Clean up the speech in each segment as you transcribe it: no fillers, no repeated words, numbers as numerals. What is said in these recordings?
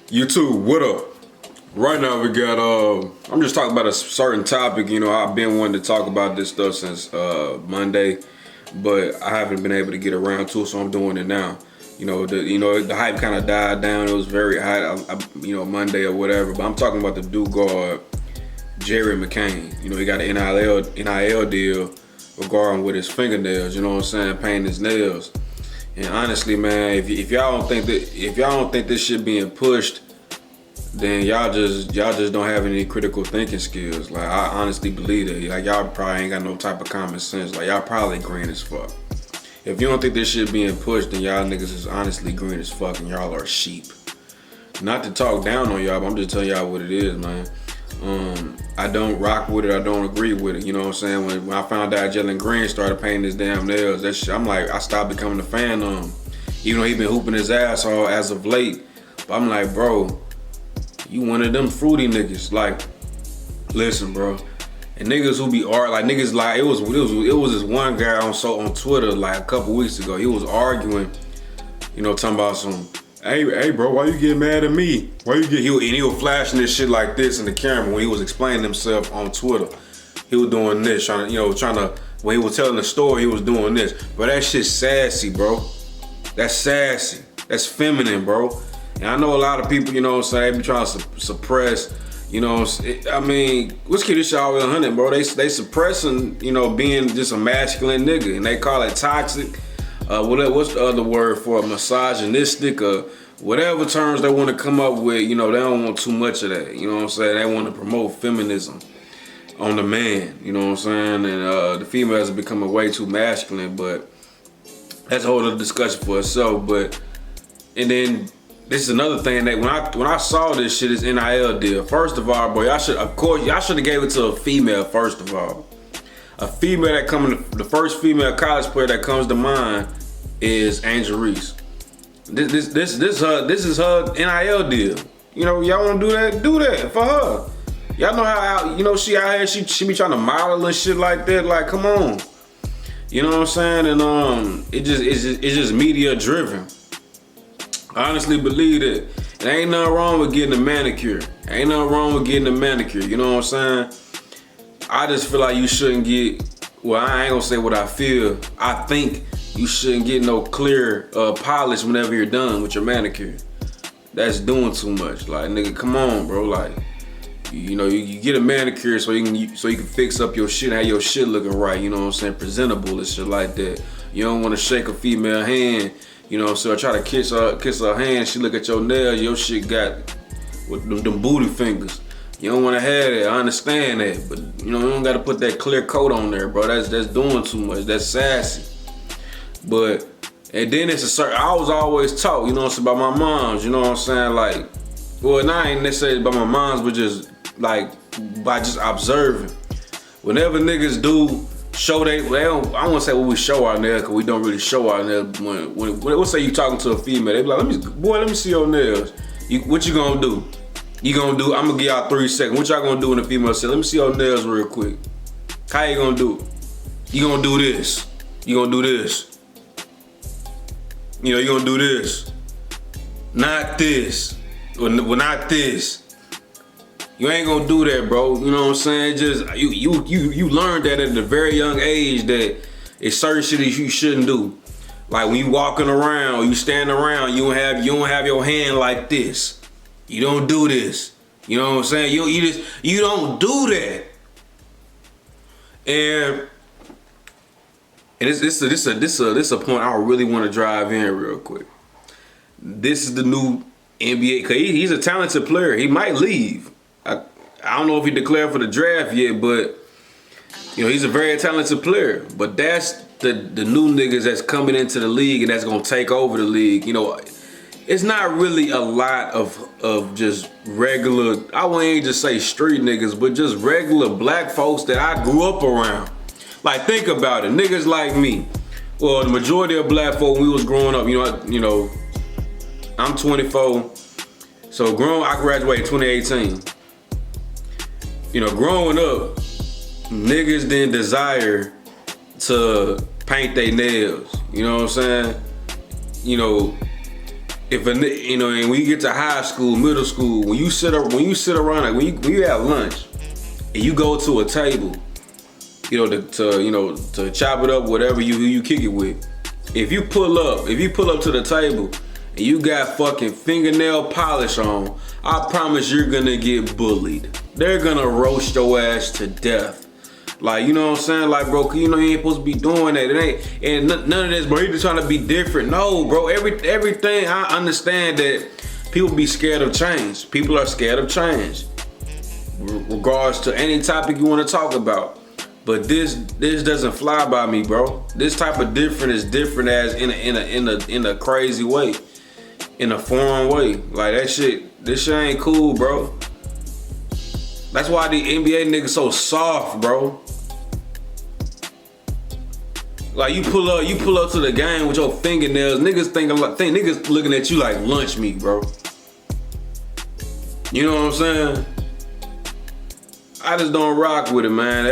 YouTube, what up? Right now we got, I'm just talking about a certain topic. You know, I've been wanting to talk about this stuff since Monday, but I haven't been able to get around to it, so I'm doing it now. The hype kind of died down. It was very hot, Monday or whatever, but I'm talking about the dude guard, Jared McCain. You know, he got an NIL deal regarding with his fingernails, you know what I'm saying, painting his nails. And honestly, man, if y'all don't think this shit being pushed, then y'all just don't have any critical thinking skills. Like, I honestly believe that. Like, y'all probably ain't got no type of common sense. Like, y'all probably green as fuck. If you don't think this shit being pushed, then y'all niggas is honestly green as fuck and y'all are sheep. Not to talk down on y'all, but I'm just telling y'all what it is, man. I don't rock with it. I don't agree with it. You know what I'm saying? When I found out Jalen Green started painting his damn nails, that shit, I'm like, I stopped becoming a fan of him. Even though he been hooping his ass off as of late. But I'm like, bro, you one of them fruity niggas. Like, listen, bro. And niggas who be like niggas like it was this one guy on Twitter like a couple weeks ago. He was arguing, talking about some. Hey, bro, why you get mad at me? He was flashing this shit like this in the camera when he was explaining himself on Twitter. He was doing this, trying to, when he was telling the story, he was doing this. But that shit's sassy, bro. That's sassy. That's feminine, bro. And I know a lot of people, they be trying to suppress, I mean, let's keep this shit all 100, bro. They suppressing, being just a masculine nigga, and they call it toxic. What's the other word for it? Misogynistic or whatever terms they want to come up with, they don't want too much of that. You know what I'm saying? They want to promote feminism on the man, you know what I'm saying? And the females are becoming way too masculine, but that's a whole other discussion for itself. And then this is another thing that when I saw this shit, this NIL deal, first of all, bro, y'all should have gave it to a female, first of all. A female the first female college player that comes to mind is Angel Reese. This is her NIL deal. Y'all wanna do that? Do that for her. Y'all know how she out here, she be trying to model and shit like that. Like, come on. You know what I'm saying? And it's just media driven. I honestly believe that there ain't nothing wrong with getting a manicure. You know what I'm saying? I just feel like you shouldn't get, well, I ain't gonna say what I feel. I think you shouldn't get no clear polish whenever you're done with your manicure. That's doing too much. Like, nigga, come on, bro. Like, you get a manicure so you can fix up your shit, have your shit looking right, you know what I'm saying, presentable and shit like that. You don't want to shake a female hand, so try to kiss her hand, she look at your nails, your shit got with them booty fingers. You don't want to have that. I understand that, but you don't got to put that clear coat on there, bro. That's doing too much. That's sassy. But and then it's a certain. I was always taught, about my moms. You know what I'm saying? Like, well, not ain't necessarily by my moms, but just like by just observing. Whenever niggas do show I don't want to say we show our nails, because we don't really show our nails. When let's say you talking to a female, they be like, let me see your nails. What you gonna do? I'm gonna give y'all 3 seconds. What y'all gonna do when the female said, let me see your nails real quick? How you gonna do it? You gonna do this. You gonna do this. You gonna do this. Not this. Well, not this. You ain't gonna do that, bro. You know what I'm saying? Just you learned that at a very young age that it's certain shit that you shouldn't do. Like when you walking around, you standing around, you don't have your hand like this. You don't do this. You know what I'm saying? You don't do that. And this a point I really want to drive in real quick. This is the new NBA, cause he's a talented player. He might leave. I don't know if he declared for the draft yet, but he's a very talented player. But that's the new niggas that's coming into the league and that's gonna take over the league. It's not really a lot of just regular, I wouldn't just say street niggas, but just regular black folks that I grew up around. Like, think about it, niggas like me. Well, the majority of black folk when we was growing up, I'm 24, so I graduated in 2018. Growing up, niggas didn't desire to paint their nails. You know what I'm saying? if you know, and when you get to high school, middle school, when you sit around, like when you have lunch, and you go to a table, you know, to chop it up, whatever who you kick it with. If you pull up to the table and you got fucking fingernail polish on, I promise you're gonna get bullied. They're gonna roast your ass to death. Like, you know what I'm saying? Like, bro, you know you ain't supposed to be doing that. It ain't, and none of this, bro. You're just trying to be different. No, bro. Everything. I understand that people be scared of change. People are scared of change, regards to any topic you want to talk about. But this doesn't fly by me, bro. This type of different is different as in a crazy way, in a foreign way. Like this shit ain't cool, bro. That's why the NBA niggas so soft, bro. Like you pull up to the game with your fingernails, niggas niggas looking at you like lunch meat, bro. You know what I'm saying? I just don't rock with it, man.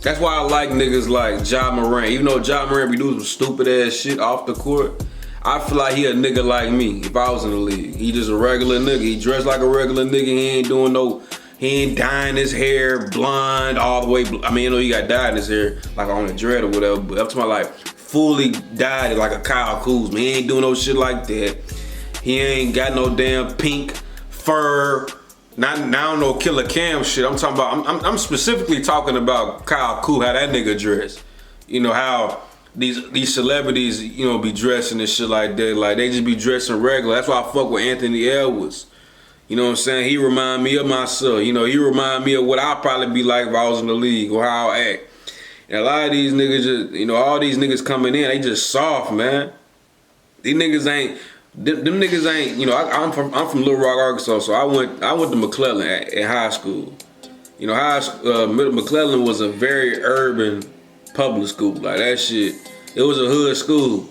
That's why I like niggas like Ja Morant. Even though Ja Morant be doing some stupid ass shit off the court, I feel like he a nigga like me if I was in the league. He just a regular nigga. He dressed like a regular nigga. He ain't dyeing his hair blonde all the way. I mean, you know, he got dyed in his hair like on a dread or whatever. But up to my life, fully dyed it like a Kyle Kuzma. He ain't doing no shit like that. He ain't got no damn pink fur. Not now no Killer Cam shit. I'm talking about. I'm specifically talking about Kyle Kuzma, how that nigga dress. You know how these celebrities, you know, be dressing and shit like that. Like they just be dressing regular. That's why I fuck with Anthony Edwards. You know what I'm saying? He remind me of myself. You know, he remind me of what I'll probably be like if I was in the league or how I'll act. And a lot of these niggas just, you know, all these niggas coming in, they just soft, man. These niggas ain't, them niggas ain't, you know, I'm from Little Rock, Arkansas, so I went to McClellan at high school. You know, McClellan was a very urban public school. Like that shit, it was a hood school.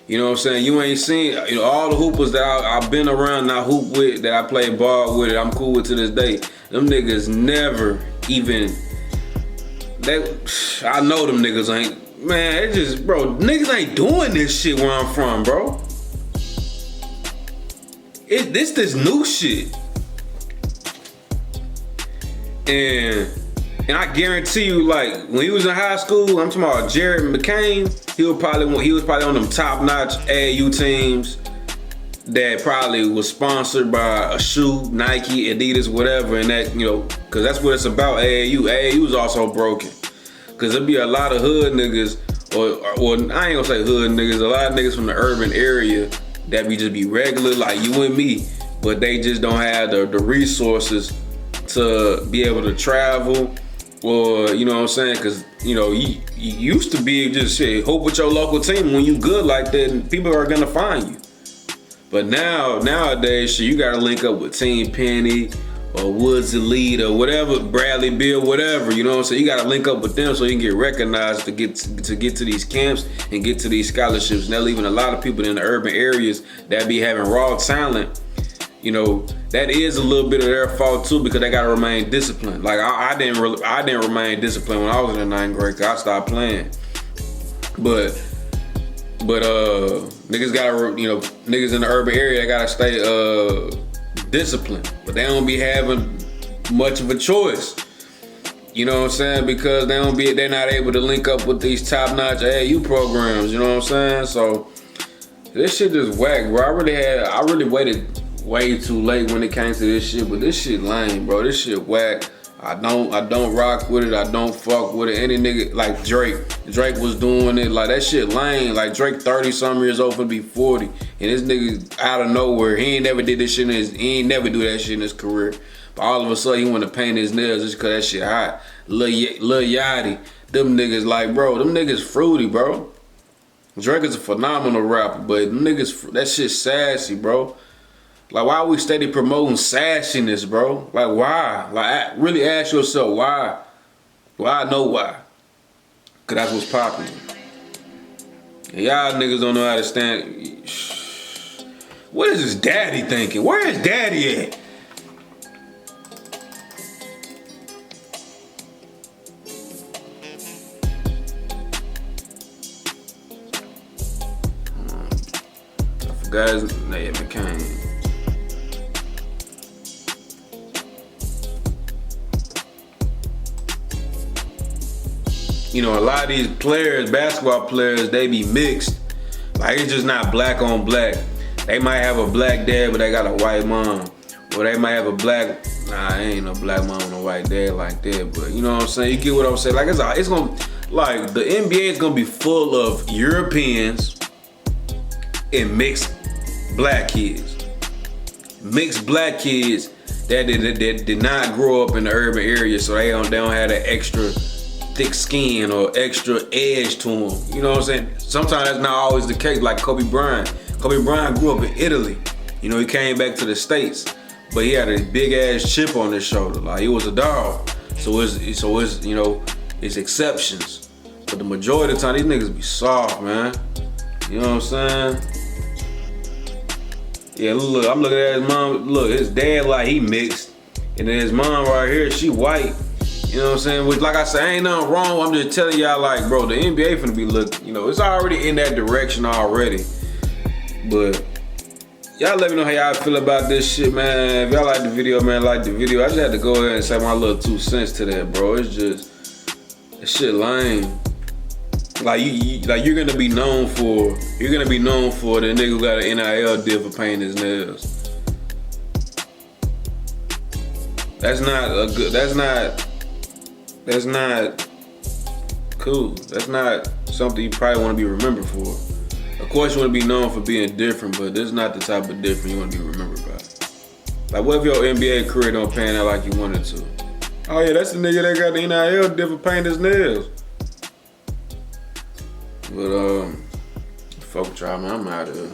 You know what I'm saying? You ain't seen, you know, all the hoopers that I've been around, I hoop with, that I play ball with, I'm cool with to this day. Them niggas never even, I know them niggas ain't, man, it just, bro, niggas ain't doing this shit where I'm from, bro. This new shit. And I guarantee you, like, when he was in high school, I'm talking about Jared McCain, he was probably on them top-notch AAU teams that probably was sponsored by a shoe, Nike, Adidas, whatever, and that, you know, because that's what it's about, AAU. AAU is also broken. Because there'll be a lot of hood niggas, or I ain't gonna say hood niggas, a lot of niggas from the urban area that just be regular, like you and me, but they just don't have the resources to be able to travel. Or, you know what I'm saying? Because, you know, you used to be just shit, hope with your local team. When you good like that, people are going to find you. But nowadays, shit, you got to link up with Team Penny or Woods Elite or whatever, Bradley Bill, whatever. You know what I'm saying? You got to link up with them so you can get recognized to get to these camps and get to these scholarships. And they're leaving a lot of people in the urban areas that be having raw talent. You know, that is a little bit of their fault too, because they gotta remain disciplined. Like I didn't remain disciplined when I was in the 9th grade. Cause I stopped playing. But niggas gotta, you know, niggas in the urban area, they gotta stay disciplined. But they don't be having much of a choice. You know what I'm saying? Because they're not able to link up with these top-notch AAU programs. You know what I'm saying? So this shit is whack, bro. I really waited way too late when it came to this shit, but this shit lame, bro. This shit whack. I don't rock with it. I don't fuck with it. Any nigga like Drake was doing it. Like that shit lame. Like Drake 30-something years old for be 40, and this nigga out of nowhere, he ain't never did this shit he ain't never do that shit in his career. But all of a sudden he want to paint his nails just cause that shit hot. Lil Yachty, them niggas like, bro, them niggas fruity, bro. Drake is a phenomenal rapper, but them niggas, that shit sassy, bro. Like, why are we steady promoting sassiness, bro? Like, why? Like, really ask yourself, why? Well, I know why. Because that's what's popular. And y'all niggas don't know how to stand. What is his daddy thinking? Where is daddy at? forgot his name. McCain. You know, a lot of these players, basketball players, they be mixed. Like, it's just not black on black. They might have a black dad, but they got a white mom. Or they might have a black, ain't no black mom and a white dad like that. But you know what I'm saying? You get what I'm saying? Like, it's gonna, like, the NBA is gonna be full of Europeans and mixed black kids. Mixed black kids that did not grow up in the urban area, so they don't have that extra thick skin or extra edge to them. You know what I'm saying? Sometimes that's not always the case. Like Kobe Bryant. Kobe Bryant grew up in Italy. You know, he came back to the States, but he had a big ass chip on his shoulder. Like, he was a dog. So it's you know, it's exceptions. But the majority of the time, these niggas be soft, man. You know what I'm saying? Yeah, look, I'm looking at his mom. Look, his dad, like, he mixed. And then his mom right here, she white. You know what I'm saying? Which, like I said, ain't nothing wrong. I'm just telling y'all, like, bro, the NBA finna be looking, you know, it's already in that direction already. But y'all let me know how y'all feel about this shit, man. If y'all like the video, man, like the video. I just had to go ahead and say my little 2 cents to that, bro. It's just, that shit lame. Like, you're gonna be known for the nigga who got an NIL deal for painting his nails. That's not cool. That's not something you probably want to be remembered for. Of course, you want to be known for being different, but this is not the type of different you want to be remembered by. Like, what if your NBA career don't pan out like you wanted to? Oh yeah, that's the nigga that got the NIL deal for painting his nails. But fuck with y'all, man. I'm out of here.